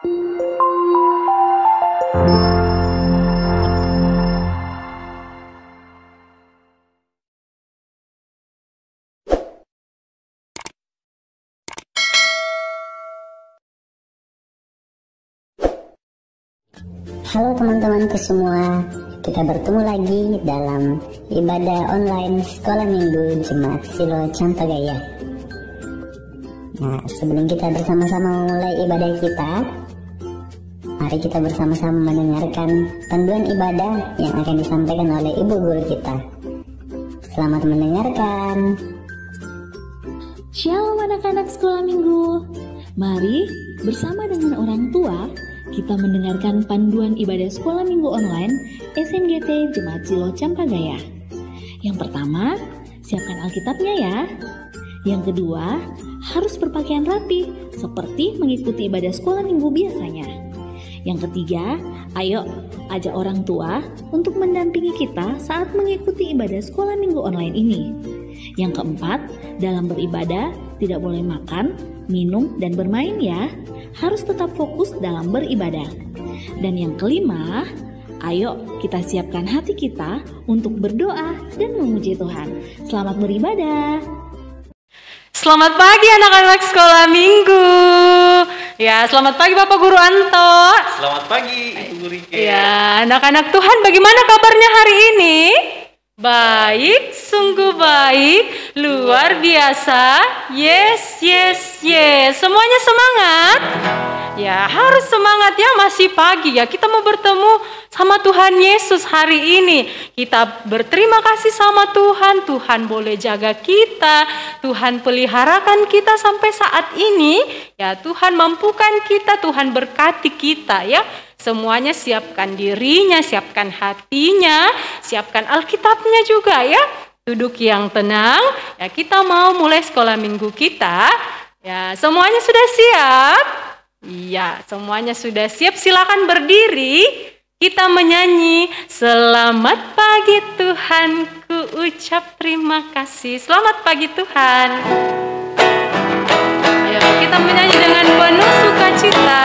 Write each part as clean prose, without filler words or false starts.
Halo teman-temanku semua, kita bertemu lagi dalam ibadah online Sekolah Minggu Jemaat Silo Campagaya. Nah, sebelum kita bersama-sama memulai ibadah kita, mari kita bersama-sama mendengarkan panduan ibadah yang akan disampaikan oleh Ibu Guru kita. Selamat mendengarkan. Shalom anak-anak Sekolah Minggu. Mari bersama dengan orang tua kita mendengarkan panduan ibadah Sekolah Minggu online SMGT Jemaat Silo Campagaya. Yang pertama, siapkan Alkitabnya ya. Yang kedua, harus berpakaian rapi seperti mengikuti ibadah Sekolah Minggu biasanya. Yang ketiga, ayo ajak orang tua untuk mendampingi kita saat mengikuti ibadah Sekolah Minggu online ini. Yang keempat, dalam beribadah tidak boleh makan, minum, dan bermain ya. Harus tetap fokus dalam beribadah. Dan yang kelima, ayo kita siapkan hati kita untuk berdoa dan memuji Tuhan. Selamat beribadah. Selamat pagi anak-anak Sekolah Minggu. Ya, selamat pagi Bapak Guru Anto. Selamat pagi Ibu Guru Rike. Ya, anak-anak Tuhan, bagaimana kabarnya hari ini? Baik, sungguh baik, luar biasa. Yes, yes, yes. Semuanya semangat? Ya, harus semangat ya, masih pagi ya. Kita mau bertemu sama Tuhan Yesus hari ini. Kita berterima kasih sama Tuhan. Tuhan boleh jaga kita. Tuhan peliharakan kita sampai saat ini. Ya, Tuhan mampukan kita, Tuhan berkati kita ya. Semuanya siapkan dirinya, siapkan hatinya, siapkan Alkitabnya juga ya. Duduk yang tenang. Ya, kita mau mulai sekolah minggu kita. Ya, semuanya sudah siap? Iya, semuanya sudah siap. Silakan berdiri. Kita menyanyi Selamat pagi Tuhan, ku ucap terima kasih. Selamat pagi Tuhan. Ayo kita menyanyi dengan penuh sukacita.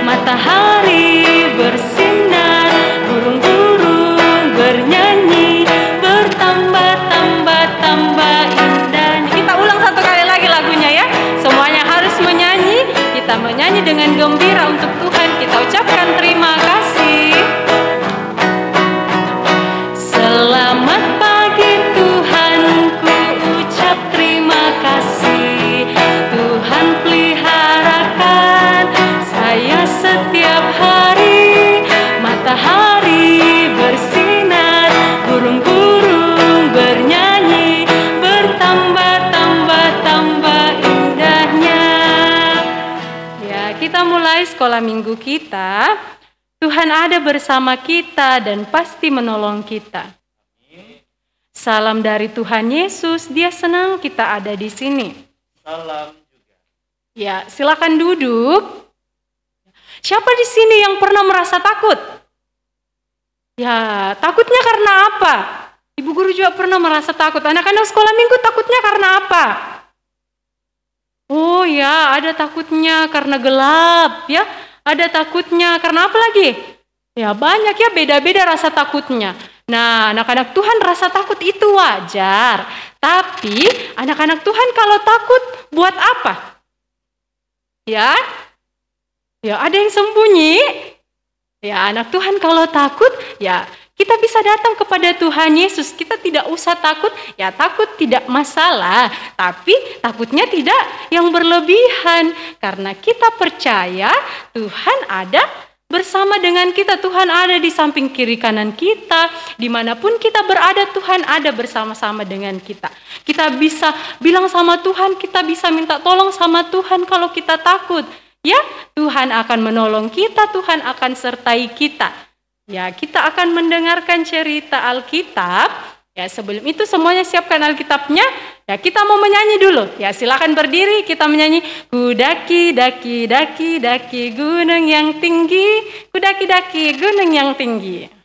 Matahari bersinar, burung-burung bernyanyi, bertambah-tambah indahnya. Kita ulang satu kali lagi lagunya ya. Semuanya harus menyanyi. Kita menyanyi dengan gembira untuk Tuhan. Kita ucapkan terima kasih. Selamat pagi Tuhan, ku ucap terima kasih. Tuhan peliharakan saya setiap hari, matahari bersinar, burung-burung bernyanyi, bertambah-tambah indahnya. Ya, kita mulai sekolah minggu kita. Tuhan ada bersama kita dan pasti menolong kita. Salam dari Tuhan Yesus, Dia senang kita ada di sini. Salam juga. Ya, silakan duduk. Siapa di sini yang pernah merasa takut? Ya, takutnya karena apa? Ibu guru juga pernah merasa takut. Anak-anak sekolah minggu takutnya karena apa? Oh ya, ada takutnya karena gelap ya. Ada takutnya karena apa lagi? Ya banyak ya, beda-beda rasa takutnya. Nah, anak-anak Tuhan rasa takut itu wajar. Tapi anak-anak Tuhan kalau takut buat apa? Ya, ada yang sembunyi. Ya, anak Tuhan kalau takut, ya kita bisa datang kepada Tuhan Yesus. Kita tidak usah takut. Ya, takut tidak masalah. Tapi takutnya tidak yang berlebihan. Karena kita percaya Tuhan ada bersama dengan kita. Tuhan ada di samping kiri kanan kita. Dimanapun kita berada, Tuhan ada bersama-sama dengan kita. Kita bisa bilang sama Tuhan, kita bisa minta tolong sama Tuhan kalau kita takut. Ya, Tuhan akan menolong kita, Tuhan akan sertai kita. Ya, kita akan mendengarkan cerita Alkitab Ya, sebelum itu semuanya siapkan Alkitabnya. Ya, kita mau menyanyi dulu. Ya, silakan berdiri, kita menyanyi. Ku daki, daki, daki, daki gunung yang tinggi. Ku daki, daki gunung yang tinggi.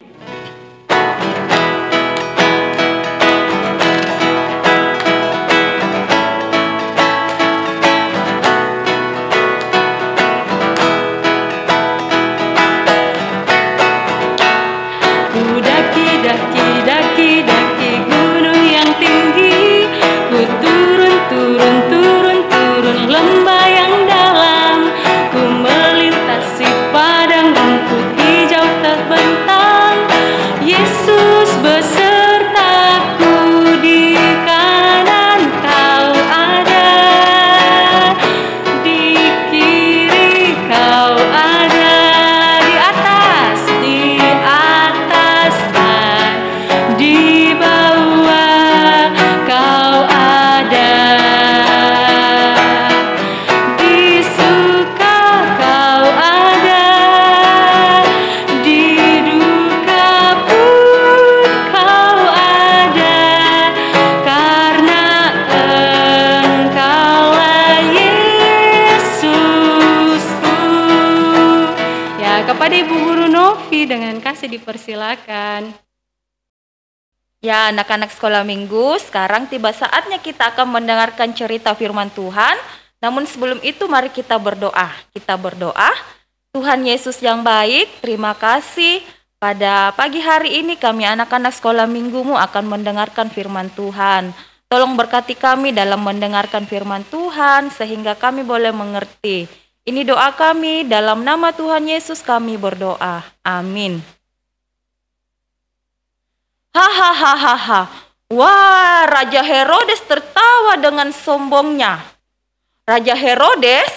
Dipersilakan. Ya, anak-anak sekolah minggu, sekarang tiba saatnya kita akan mendengarkan cerita firman Tuhan. Namun sebelum itu mari kita berdoa. Kita berdoa. Tuhan Yesus yang baik, terima kasih pada pagi hari ini kami anak-anak sekolah minggumu akan mendengarkan firman Tuhan. Tolong berkati kami dalam mendengarkan firman Tuhan sehingga kami boleh mengerti. Ini doa kami, dalam nama Tuhan Yesus kami berdoa. Amin. Hahaha. Wah, Raja Herodes tertawa dengan sombongnya. Raja Herodes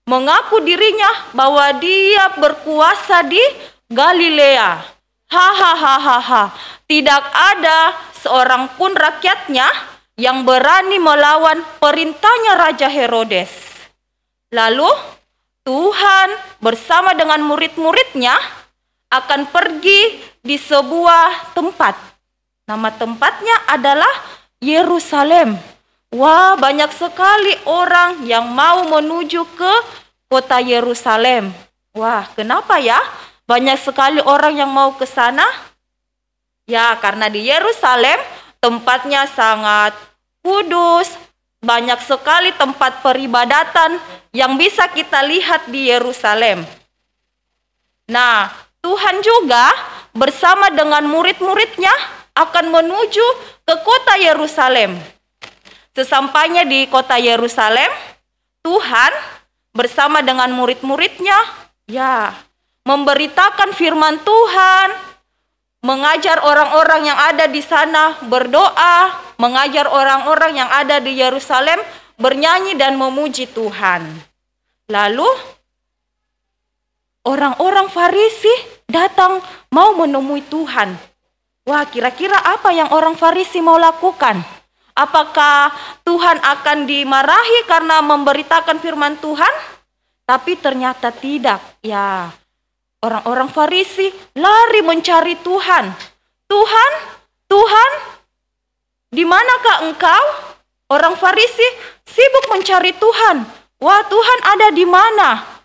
mengaku dirinya bahwa dia berkuasa di Galilea. Hahaha. Tidak ada seorang pun rakyatnya yang berani melawan perintahnya Raja Herodes. Lalu Tuhan bersama dengan murid-muridnya akan pergi di sebuah tempat. Nama tempatnya adalah Yerusalem. Wah, banyak sekali orang yang mau menuju ke kota Yerusalem. Wah, kenapa ya? Banyak sekali orang yang mau ke sana. Ya, karena di Yerusalem tempatnya sangat kudus. Banyak sekali tempat peribadatan yang bisa kita lihat di Yerusalem. Nah, Tuhan juga bersama dengan murid-muridnya akan menuju ke kota Yerusalem. Sesampainya di kota Yerusalem, Tuhan bersama dengan murid-muridnya memberitakan firman Tuhan, mengajar orang-orang yang ada di sana berdoa, mengajar orang-orang yang ada di Yerusalem bernyanyi dan memuji Tuhan. Lalu orang-orang Farisi datang mau menemui Tuhan. Wah, kira-kira apa yang orang Farisi mau lakukan? Apakah Tuhan akan dimarahi karena memberitakan firman Tuhan? Tapi ternyata tidak. Ya, orang-orang Farisi lari mencari Tuhan. Tuhan, di manakah engkau? Orang Farisi sibuk mencari Tuhan. Wah, Tuhan ada di mana?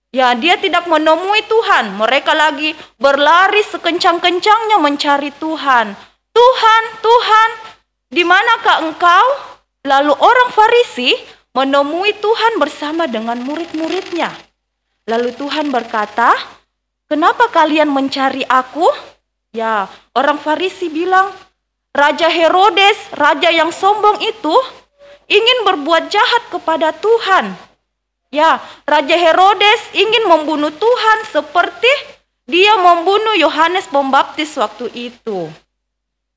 Ya, dia tidak menemui Tuhan. Mereka lagi berlari sekencang-kencangnya mencari Tuhan. Tuhan, di manakah engkau? Lalu orang Farisi menemui Tuhan bersama dengan murid-muridnya. Lalu Tuhan berkata, kenapa kalian mencari aku? Ya, orang Farisi bilang, Raja Herodes, raja yang sombong itu, ingin berbuat jahat kepada Tuhan. Ya, Raja Herodes ingin membunuh Tuhan seperti dia membunuh Yohanes Pembaptis waktu itu.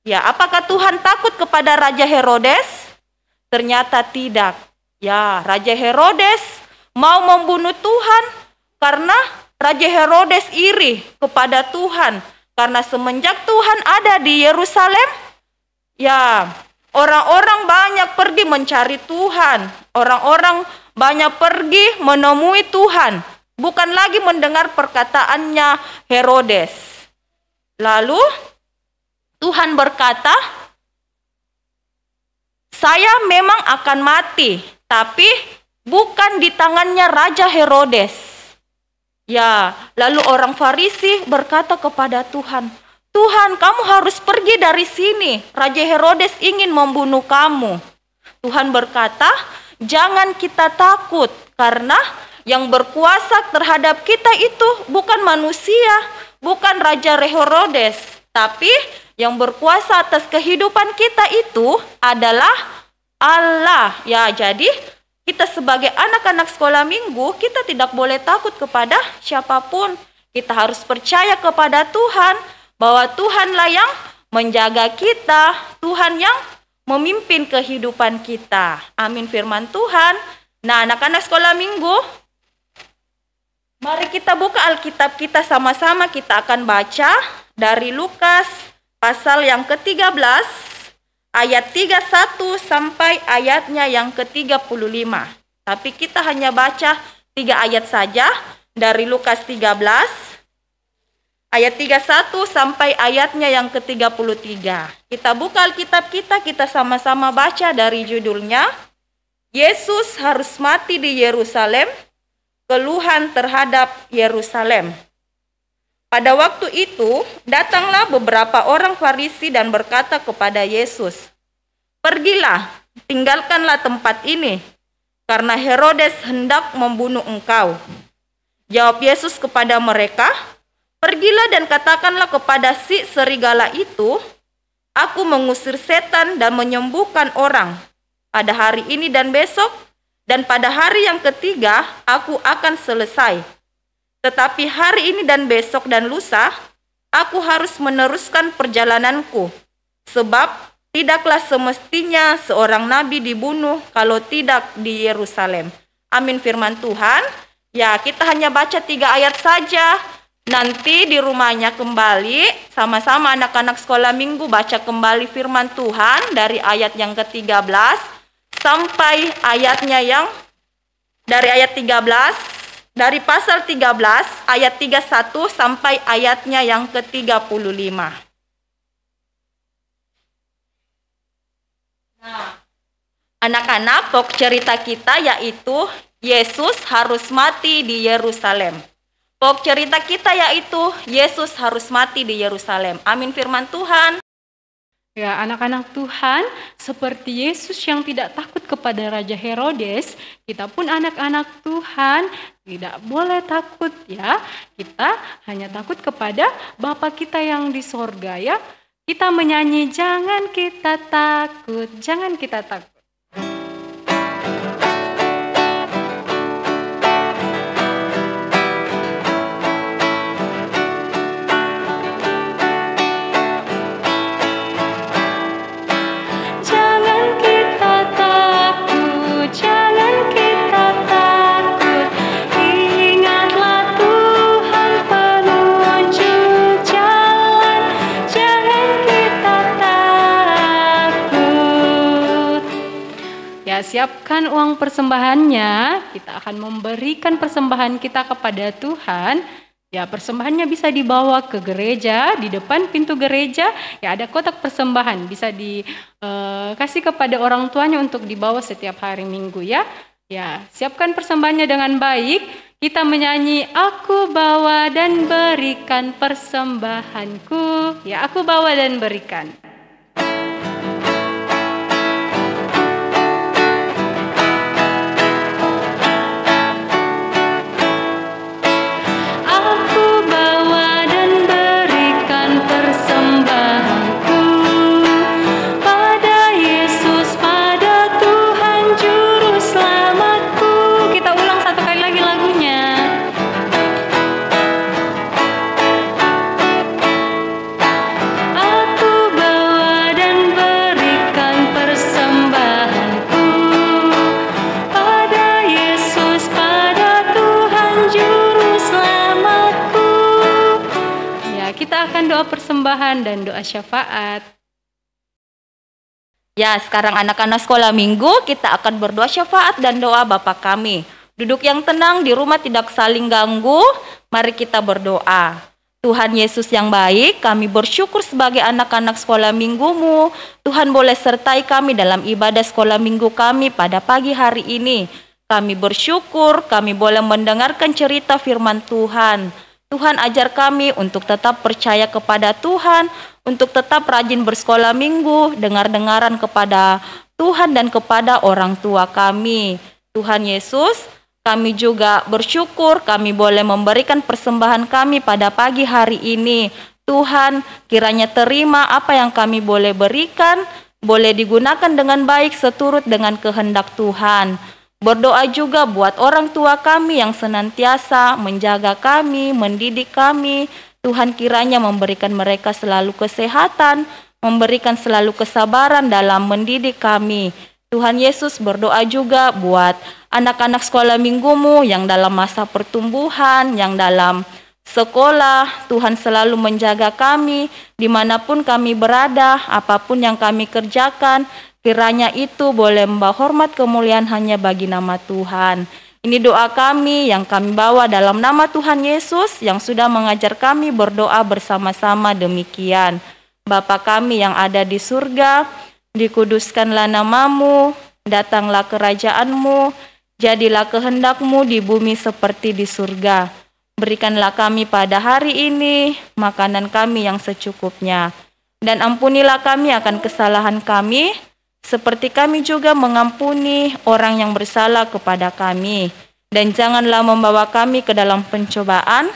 Ya, apakah Tuhan takut kepada Raja Herodes? Ternyata tidak. Ya, Raja Herodes mau membunuh Tuhan karena Raja Herodes iri kepada Tuhan. Karena semenjak Tuhan ada di Yerusalem, ya, orang-orang banyak pergi mencari Tuhan. Orang-orang banyak pergi menemui Tuhan, bukan lagi mendengar perkataannya Herodes. Lalu Tuhan berkata, saya memang akan mati, tapi bukan di tangannya Raja Herodes. Ya, lalu orang Farisi berkata kepada Tuhan, Tuhan, kamu harus pergi dari sini. Raja Herodes ingin membunuh kamu. Tuhan berkata, jangan kita takut, karena yang berkuasa terhadap kita itu bukan manusia, bukan Raja Herodes, tapi yang berkuasa atas kehidupan kita itu adalah Allah. Ya, jadi kita sebagai anak-anak sekolah minggu, kita tidak boleh takut kepada siapapun. Kita harus percaya kepada Tuhan, bahwa Tuhanlah yang menjaga kita, Tuhan yang memimpin kehidupan kita. Amin firman Tuhan. Nah, anak-anak sekolah minggu, mari kita buka Alkitab kita sama-sama. Kita akan baca dari Lukas pasal yang ke-13, ayat 31 sampai ayatnya yang ke-35. Tapi kita hanya baca 3 ayat saja dari Lukas 13, ayat 31 sampai ayatnya yang ke-33. Kita buka Alkitab kita sama-sama baca dari judulnya, Yesus harus mati di Yerusalem, keluhan terhadap Yerusalem. Pada waktu itu, datanglah beberapa orang Farisi dan berkata kepada Yesus, pergilah, tinggalkanlah tempat ini, karena Herodes hendak membunuh engkau. Jawab Yesus kepada mereka, pergilah dan katakanlah kepada si serigala itu, aku mengusir setan dan menyembuhkan orang. Pada hari ini dan besok, dan pada hari yang ketiga, aku akan selesai. Tetapi hari ini dan besok dan lusa, aku harus meneruskan perjalananku. Sebab tidaklah semestinya seorang nabi dibunuh kalau tidak di Yerusalem. Amin firman Tuhan. Ya, kita hanya baca 3 ayat saja. Nanti di rumahnya kembali, sama-sama anak-anak sekolah minggu baca kembali firman Tuhan dari ayat yang ke-13 sampai ayatnya yang dari ayat 13. Dari pasal 13 ayat 31 sampai ayatnya yang ke-35. Nah, anak-anak, pokok cerita kita yaitu Yesus harus mati di Yerusalem. Pokok cerita kita yaitu Yesus harus mati di Yerusalem. Amin firman Tuhan. Ya, anak-anak Tuhan, seperti Yesus yang tidak takut kepada Raja Herodes, kita pun anak-anak Tuhan tidak boleh takut ya. Kita hanya takut kepada Bapa kita yang di sorga ya. Kita menyanyi, jangan kita takut, jangan kita takut. Siapkan uang persembahannya, kita akan memberikan persembahan kita kepada Tuhan. Ya, persembahannya bisa dibawa ke gereja, di depan pintu gereja, ya ada kotak persembahan, bisa dikasih kepada orang tuanya untuk dibawa setiap hari Minggu ya. Ya, siapkan persembahannya dengan baik. Kita menyanyi, aku bawa dan berikan persembahanku. Ya, aku bawa dan berikan. Doa persembahan dan doa syafaat. Ya, sekarang anak-anak sekolah minggu kita akan berdoa syafaat dan doa Bapa kami. Duduk yang tenang di rumah, tidak saling ganggu. Mari kita berdoa. Tuhan Yesus yang baik, kami bersyukur sebagai anak-anak sekolah minggu-Mu. Tuhan boleh sertai kami dalam ibadah sekolah minggu kami pada pagi hari ini. Kami bersyukur kami boleh mendengarkan cerita firman Tuhan. Tuhan ajar kami untuk tetap percaya kepada Tuhan, untuk tetap rajin bersekolah minggu, dengar-dengaran kepada Tuhan dan kepada orang tua kami. Tuhan Yesus, kami juga bersyukur kami boleh memberikan persembahan kami pada pagi hari ini. Tuhan, kiranya terima apa yang kami boleh berikan, boleh digunakan dengan baik seturut dengan kehendak Tuhan. Berdoa juga buat orang tua kami yang senantiasa menjaga kami, mendidik kami. Tuhan kiranya memberikan mereka selalu kesehatan, memberikan selalu kesabaran dalam mendidik kami. Tuhan Yesus, berdoa juga buat anak-anak sekolah minggu-Mu yang dalam masa pertumbuhan, yang dalam sekolah. Tuhan selalu menjaga kami dimanapun kami berada, apapun yang kami kerjakan. Kiranya itu boleh membawa hormat kemuliaan hanya bagi nama Tuhan. Ini doa kami yang kami bawa dalam nama Tuhan Yesus yang sudah mengajar kami berdoa bersama-sama demikian. Bapa kami yang ada di surga, dikuduskanlah nama-Mu, datanglah kerajaan-Mu, jadilah kehendak-Mu di bumi seperti di surga. Berikanlah kami pada hari ini makanan kami yang secukupnya. Dan ampunilah kami akan kesalahan kami, seperti kami juga mengampuni orang yang bersalah kepada kami. Dan janganlah membawa kami ke dalam pencobaan,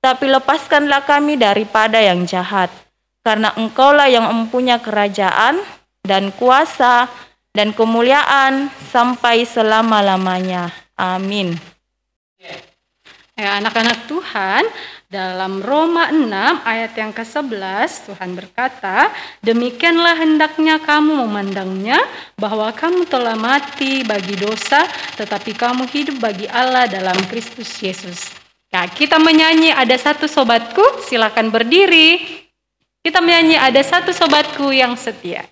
tapi lepaskanlah kami daripada yang jahat. Karena Engkaulah yang mempunyai kerajaan, dan kuasa, dan kemuliaan sampai selama-lamanya. Amin. Ya, anak-anak Tuhan, dalam Roma 6 ayat yang ke-11 Tuhan berkata, demikianlah hendaknya kamu memandangnya, bahwa kamu telah mati bagi dosa, tetapi kamu hidup bagi Allah dalam Kristus Yesus. Ya, kita menyanyi Ada Satu Sobatku, silakan berdiri. Kita menyanyi Ada Satu Sobatku yang Setia.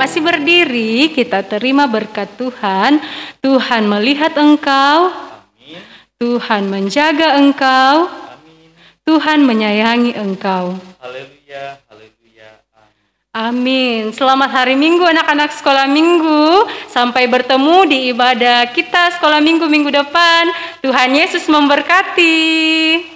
Masih berdiri, kita terima berkat Tuhan. Tuhan melihat engkau, Tuhan menjaga engkau, Tuhan menyayangi engkau. Haleluya, haleluya. Amin. Selamat hari Minggu anak-anak sekolah minggu. Sampai bertemu di ibadah kita sekolah minggu depan. Tuhan Yesus memberkati.